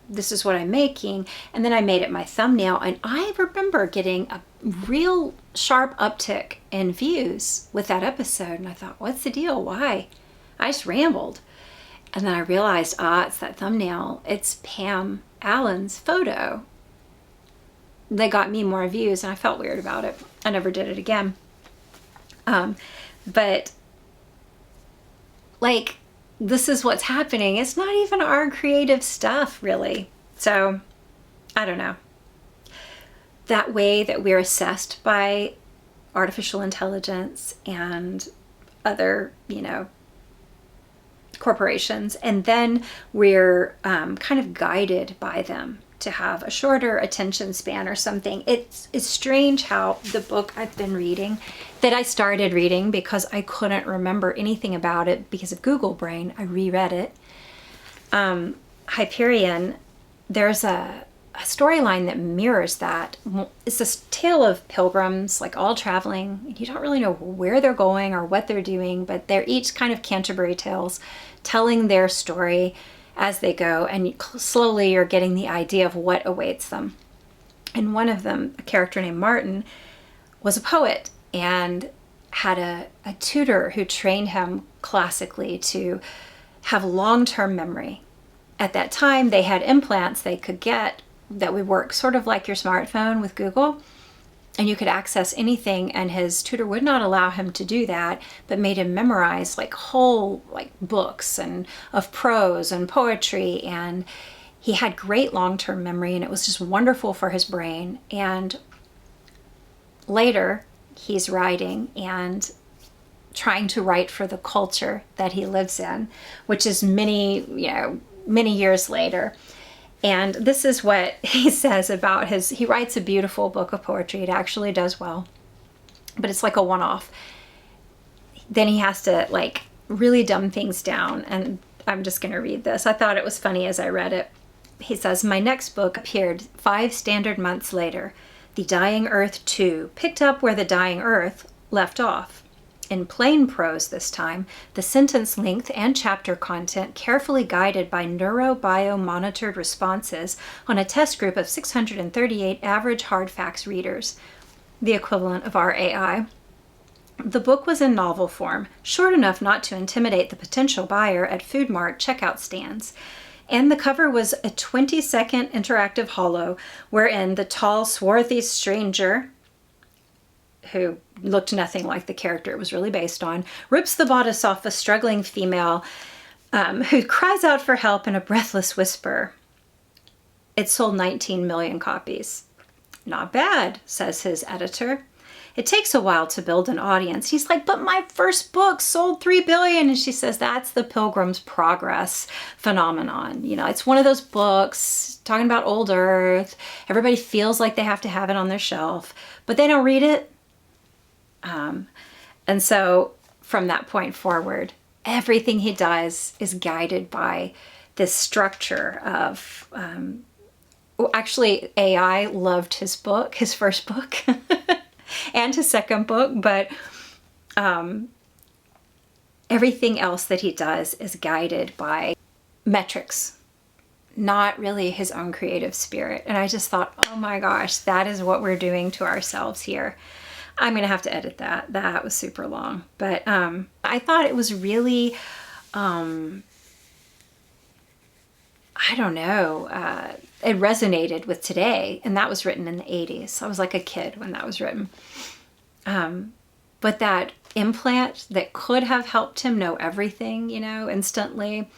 This is what I'm making. And then I made it my thumbnail, and I remember getting a real sharp uptick in views with that episode. And I thought, what's the deal? Why? I just rambled. And then I realized, it's that thumbnail. It's Pam Allen's photo. They got me more views, and I felt weird about it. I never did it again. But like, this is what's happening. It's not even our creative stuff, really. So I don't know. That way that we're assessed by artificial intelligence and other, corporations, and then we're kind of guided by them to have a shorter attention span or something. It's strange how the book I've been reading, that I started reading because I couldn't remember anything about it because of Google Brain. I reread it. Hyperion, there's a storyline that mirrors that. It's this tale of pilgrims, like all traveling. You don't really know where they're going or what they're doing, but they're each kind of Canterbury tales, telling their story as they go, and slowly you're getting the idea of what awaits them. And one of them, a character named Martin, was a poet and had a tutor who trained him classically to have long-term memory. At that time, they had implants they could get that would work sort of like your smartphone with Google, and you could access anything, and his tutor would not allow him to do that, but made him memorize like whole books and of prose and poetry, and he had great long-term memory, and it was just wonderful for his brain. And later he's writing and trying to write for the culture that he lives in, which is many years later. And this is what he says about he writes a beautiful book of poetry. It actually does well, but it's like a one-off. Then he has to really dumb things down. And I'm just going to read this. I thought it was funny as I read it. He says, "My next book appeared 5 standard months later. The Dying Earth 2 picked up where The Dying Earth left off. In plain prose this time, the sentence length and chapter content carefully guided by neurobio-monitored responses on a test group of 638 average hard facts readers, the equivalent of our AI. The book was in novel form, short enough not to intimidate the potential buyer at Food Mart checkout stands, and the cover was a 20-second interactive holo wherein the tall, swarthy stranger, who looked nothing like the character it was really based on, rips the bodice off a struggling female who cries out for help in a breathless whisper. It sold 19 million copies. Not bad, says his editor. It takes a while to build an audience. He's like, but my first book sold 3 billion. And she says, that's the Pilgrim's Progress phenomenon. You know, it's one of those books talking about old Earth. Everybody feels like they have to have it on their shelf, but they don't read it. And so from that point forward, everything he does is guided by this structure of, actually AI loved his book, his first book and his second book, but everything else that he does is guided by metrics, not really his own creative spirit. And I just thought, oh my gosh, that is what we're doing to ourselves here. I'm going to have to edit that. That was super long. But I thought it was really, I don't know, it resonated with today. And that was written in the 80s. I was like a kid when that was written. But that implant that could have helped him know everything, you know, instantly,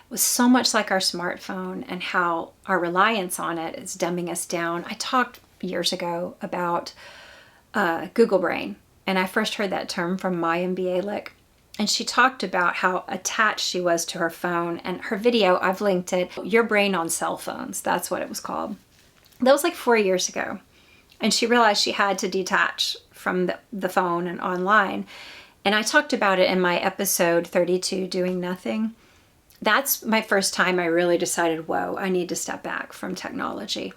was so much like our smartphone, and how our reliance on it is dumbing us down. I talked years ago about Google Brain, and I first heard that term from Maya Bialik, and she talked about how attached she was to her phone. And her video, I've linked it, Your Brain on Cell Phones, that's what it was called. That was like 4 years ago, and she realized she had to detach from the phone and online. And I talked about it in my episode 32, Doing Nothing. That's my first time I really decided, whoa, I need to step back from technology.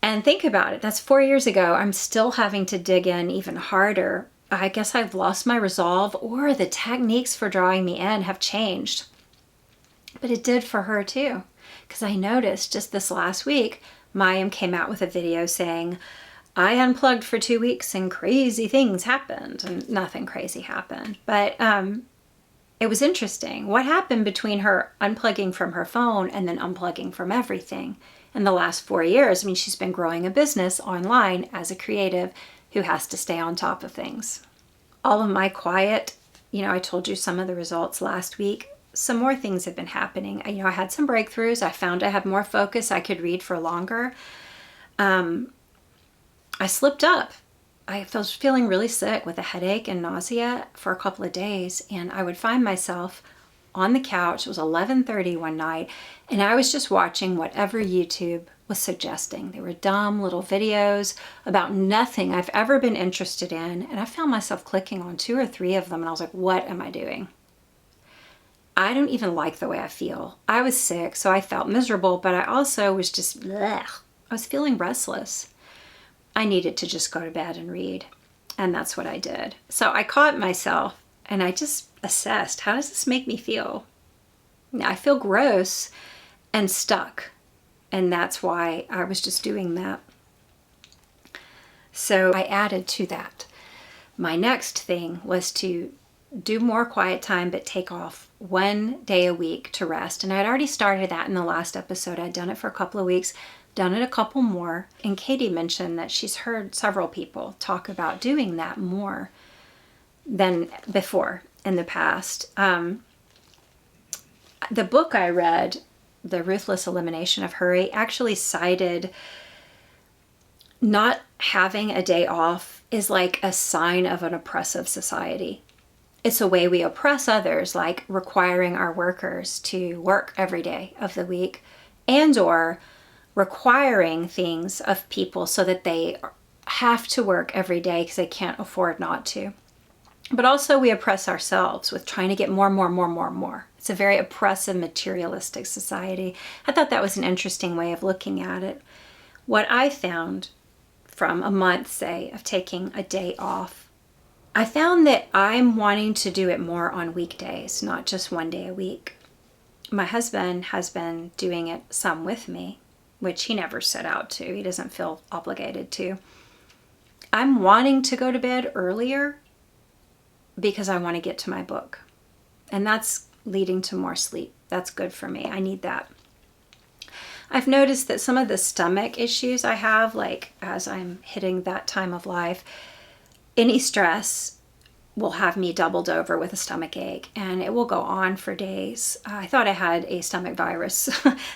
And think about it, that's 4 years ago. I'm still having to dig in even harder. I guess I've lost my resolve, or the techniques for drawing me in have changed. But it did for her too, because I noticed just this last week, Mayim came out with a video saying, I unplugged for 2 weeks and crazy things happened. And nothing crazy happened, but it was interesting. What happened between her unplugging from her phone and then unplugging from everything in the last 4 years? I mean, she's been growing a business online as a creative who has to stay on top of things. All of my quiet, you know, I told you some of the results last week. Some more things have been happening. You know, I had some breakthroughs. I found I had more focus. I could read for longer. I slipped up. I was feeling really sick with a headache and nausea for a couple of days, and I would find myself on the couch. It was 11:30 one night, and I was just watching whatever YouTube was suggesting. They were dumb little videos about nothing I've ever been interested in, and I found myself clicking on 2 or 3 of them, and I was like, what am I doing? I don't even like the way I feel. I was sick, so I felt miserable, but I also was just, bleh. I was feeling restless. I needed to just go to bed and read. And that's what I did. So I caught myself and I just assessed, how does this make me feel? Now, I feel gross and stuck. And that's why I was just doing that. So I added to that. My next thing was to do more quiet time, but take off 1 day a week to rest. And I'd already started that in the last episode. I'd done it for a couple of weeks, done it a couple more. And Katie mentioned that she's heard several people talk about doing that more than before in the past. The book I read, The Ruthless Elimination of Hurry, actually cited not having a day off is like a sign of an oppressive society. It's a way we oppress others, like requiring our workers to work every day of the week, and or requiring things of people so that they have to work every day because they can't afford not to. But also we oppress ourselves with trying to get more. It's a very oppressive, materialistic society. I thought that was an interesting way of looking at it. What I found from a month, say, of taking a day off, I found that I'm wanting to do it more on weekdays, not just 1 day a week. My husband has been doing it some with me, which he never set out to. He doesn't feel obligated to. I'm wanting to go to bed earlier because I want to get to my book. And that's leading to more sleep. That's good for me. I need that. I've noticed that some of the stomach issues I have, like as I'm hitting that time of life, any stress will have me doubled over with a stomach ache, and it will go on for days. I thought I had a stomach virus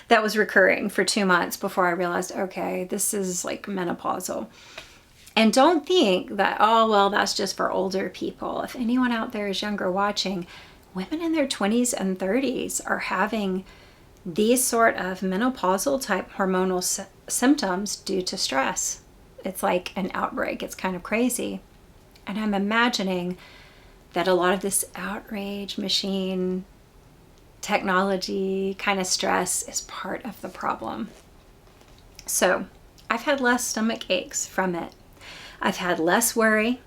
that was recurring for 2 months before I realized, okay, this is like menopausal. And don't think that, oh, well, that's just for older people. If anyone out there is younger watching, women in their 20s and 30s are having these sort of menopausal type hormonal symptoms due to stress. It's like an outbreak. It's kind of crazy. And I'm imagining that a lot of this outrage machine technology kind of stress is part of the problem. So I've had less stomach aches from it. I've had less worry,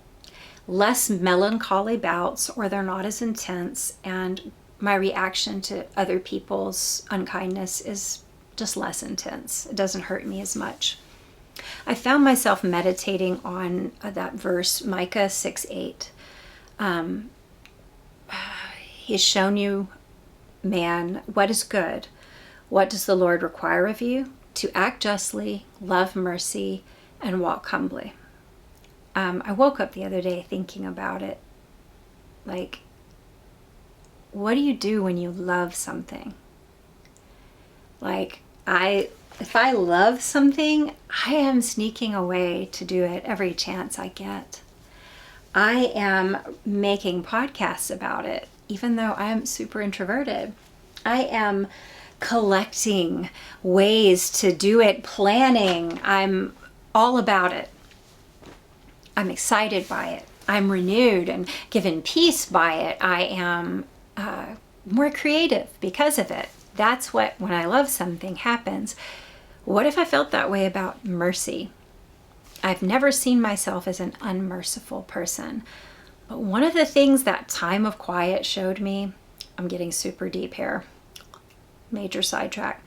less melancholy bouts, or they're not as intense, and my reaction to other people's unkindness is just less intense. It doesn't hurt me as much. I found myself meditating on that verse, Micah 6:8. He's shown you, man, what is good. What does the Lord require of you? To act justly, love mercy, and walk humbly. I woke up the other day thinking about it. Like, what do you do when you love something? Like, if I love something, I am sneaking away to do it every chance I get. I am making podcasts about it, even though I'm super introverted. I am collecting ways to do it, planning. I'm all about it. I'm excited by it. I'm renewed and given peace by it. I am more creative because of it. That's what, when I love something, happens. What if I felt that way about mercy? I've never seen myself as an unmerciful person. But one of the things that time of quiet showed me, I'm getting super deep here, major sidetrack.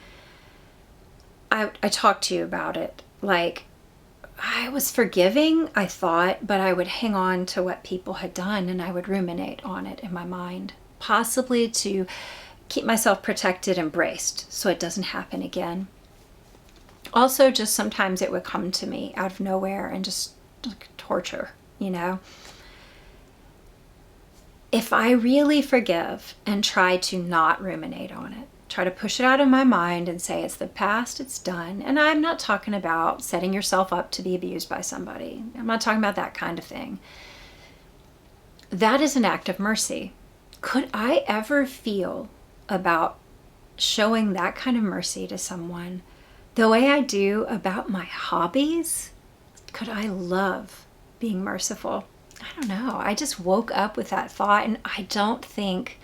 I talked to you about it. Like, I was forgiving, I thought, but I would hang on to what people had done and I would ruminate on it in my mind, possibly to keep myself protected and braced so it doesn't happen again. Also, just sometimes it would come to me out of nowhere and just like torture, you know? If I really forgive and try to not ruminate on it, try to push it out of my mind and say it's the past, it's done. And I'm not talking about setting yourself up to be abused by somebody. I'm not talking about that kind of thing. That is an act of mercy. Could I ever feel about showing that kind of mercy to someone the way I do about my hobbies? Could I love being merciful? I don't know. I just woke up with that thought, and I don't think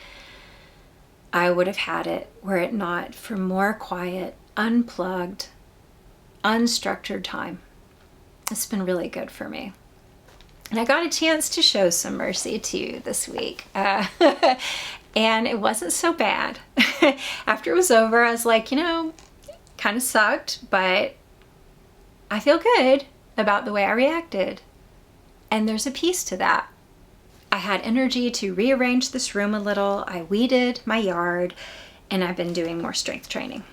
I would have had it were it not for more quiet, unplugged, unstructured time. It's been really good for me. And I got a chance to show some mercy to you this week. And it wasn't so bad. After it was over, I was like, kind of sucked, but I feel good about the way I reacted. And there's a piece to that. I had energy to rearrange this room a little. I weeded my yard, and I've been doing more strength training.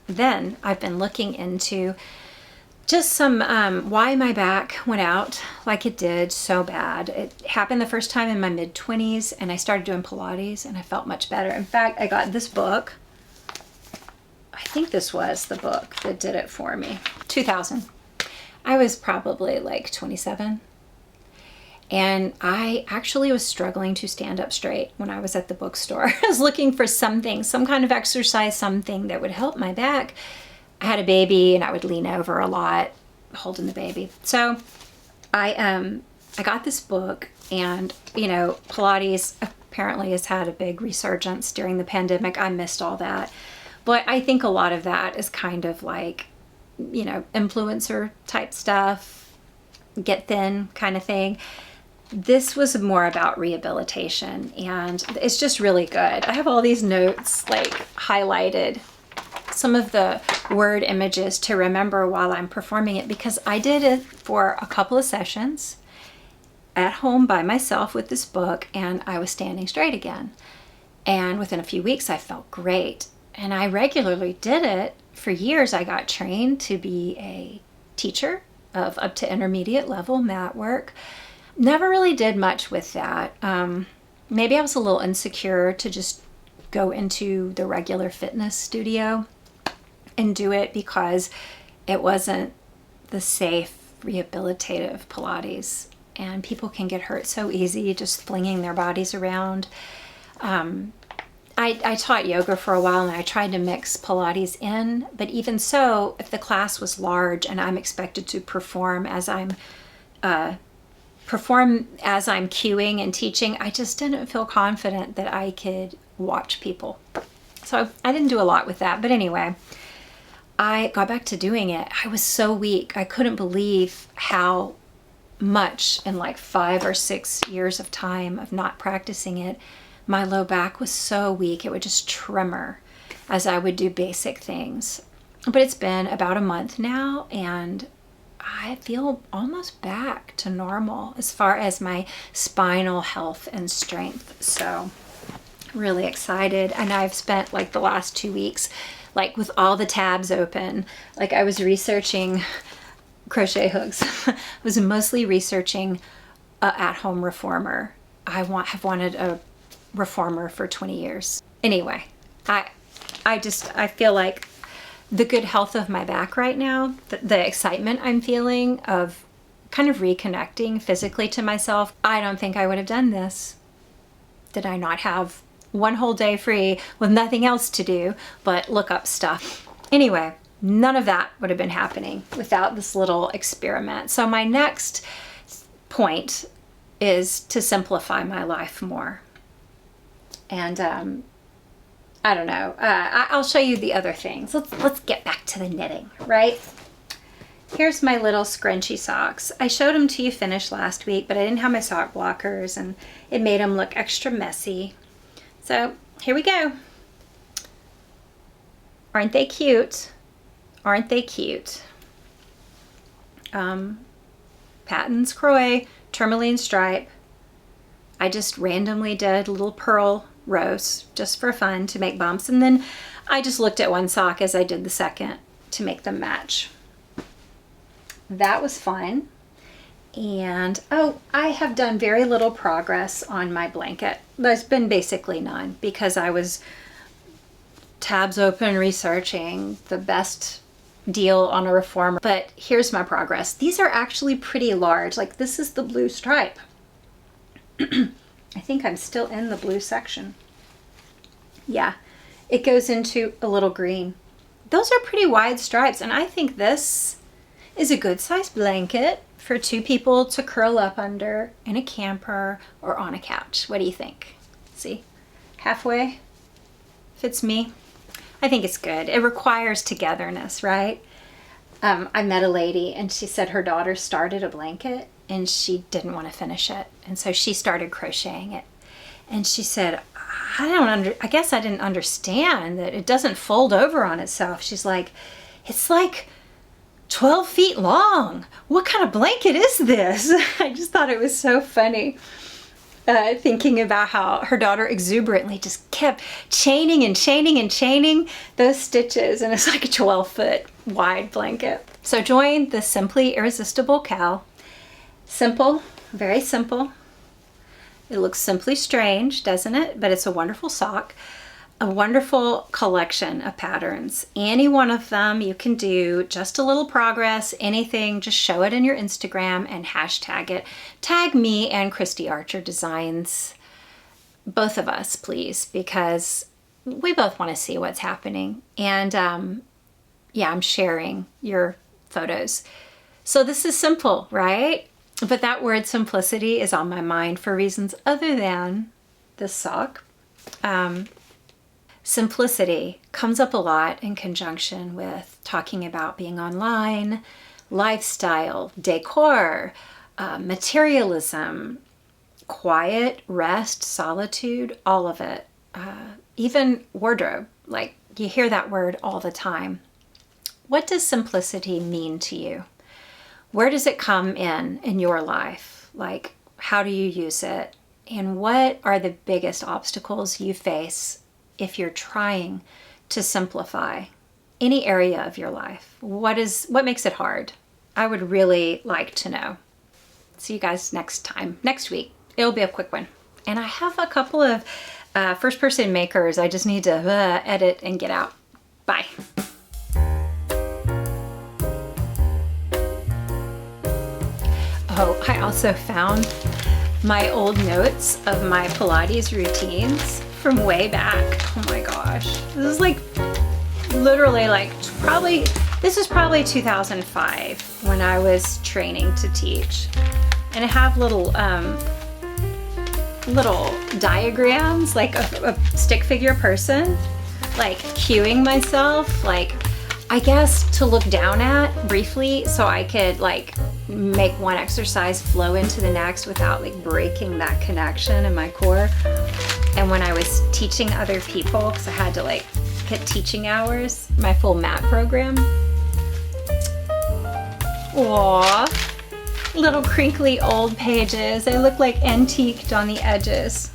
Then I've been looking into just some why my back went out like it did so bad. It happened the first time in my mid-20s, and I started doing Pilates, and I felt much better. In fact, I got this book. I think this was the book that did it for me. 2000. I was probably like 27. And I actually was struggling to stand up straight when I was at the bookstore. I was looking for something, some kind of exercise, something that would help my back. I had a baby and I would lean over a lot holding the baby. So I got this book, and Pilates apparently has had a big resurgence during the pandemic. I missed all that. But I think a lot of that is kind of like, influencer type stuff, get thin kind of thing. This was more about rehabilitation, and it's just really good. I have all these notes like highlighted, some of the word images to remember while I'm performing it, because I did it for a couple of sessions at home by myself with this book, and I was standing straight again. And within a few weeks, I felt great. And I regularly did it for years. I got trained to be a teacher of up to intermediate level mat work. Never really did much with that. Maybe I was a little insecure to just go into the regular fitness studio and do it because it wasn't the safe rehabilitative Pilates, and people can get hurt so easy just flinging their bodies around. I taught yoga for a while, and I tried to mix Pilates in, but even so, if the class was large and I'm expected to perform as I'm cueing and teaching, I just didn't feel confident that I could watch people. So I didn't do a lot with that. But anyway, I got back to doing it. I was so weak. I couldn't believe how much in like 5 or 6 years of time of not practicing it, my low back was so weak. It would just tremor as I would do basic things. But it's been about a month now, and I feel almost back to normal as far as my spinal health and strength. So really excited. And I've spent like the last 2 weeks like with all the tabs open. Like I was researching crochet hooks. I was mostly researching a at-home reformer. I have wanted a reformer for 20 years. Anyway, I feel like the good health of my back right now, the excitement I'm feeling of kind of reconnecting physically to myself, I don't think I would have done this did I not have one whole day free with nothing else to do but look up stuff. Anyway, none of that would have been happening without this little experiment. So my next point is to simplify my life more. And I don't know. I'll show you the other things. Let's get back to the knitting, right? Here's my little scrunchy socks. I showed them to you finished last week, but I didn't have my sock blockers, and it made them look extra messy. So here we go. Aren't they cute? Aren't they cute? Patton's Crochet, tourmaline stripe. I just randomly did little pearl rows just for fun to make bumps, and then I just looked at one sock as I did the second to make them match. That was fun. And oh, I have done very little progress on my blanket. There's been basically none because I was tabs open researching the best deal on a reformer. But here's my progress. These are actually pretty large. Like this is the blue stripe. I think I'm still in the blue section. Yeah, it goes into a little green. Those are pretty wide stripes, and I think this is a good sized blanket for 2 people to curl up under in a camper or on a couch. What do you think? See, halfway fits me. I think it's good. It requires togetherness, right? I met a lady and she said her daughter started a blanket and she didn't want to finish it. And so she started crocheting it. And she said, I guess I didn't understand that it doesn't fold over on itself. She's like, it's like 12 feet long. What kind of blanket is this? I just thought it was so funny. Thinking about how her daughter exuberantly just kept chaining and chaining and chaining those stitches, and it's like a 12-foot wide blanket. So join the Simply Irresistible Cal. Simple, very simple. It looks simply strange, doesn't it? But it's a wonderful sock. A wonderful collection of patterns. Any one of them you can do just a little progress, anything, just show it in your Instagram and hashtag it. Tag me and Christy Archer Designs, both of us, please, because we both want to see what's happening. And yeah, I'm sharing your photos. So this is simple, right? But that word simplicity is on my mind for reasons other than this sock. Simplicity comes up a lot in conjunction with talking about being online, lifestyle, decor, materialism, quiet, rest, solitude, all of it. Even wardrobe, like you hear that word all the time. What does simplicity mean to you? Where does it come in your life? Like, how do you use it? And what are the biggest obstacles you face if you're trying to simplify any area of your life? What makes it hard? I would really like to know. See you guys next week. It'll be a quick one. And I have a couple of first person makers I just need to edit and get out. Bye. Oh, I also found my old notes of my Pilates routines from way back. Oh my gosh. This is like literally like this is probably 2005 when I was training to teach. And I have little diagrams, like a stick figure person, like cueing myself, like I guess to look down at briefly so I could like make one exercise flow into the next without like breaking that connection in my core. And when I was teaching other people, because I had to like hit teaching hours, my full mat program. Aww, little crinkly old pages. They look like antiqued on the edges.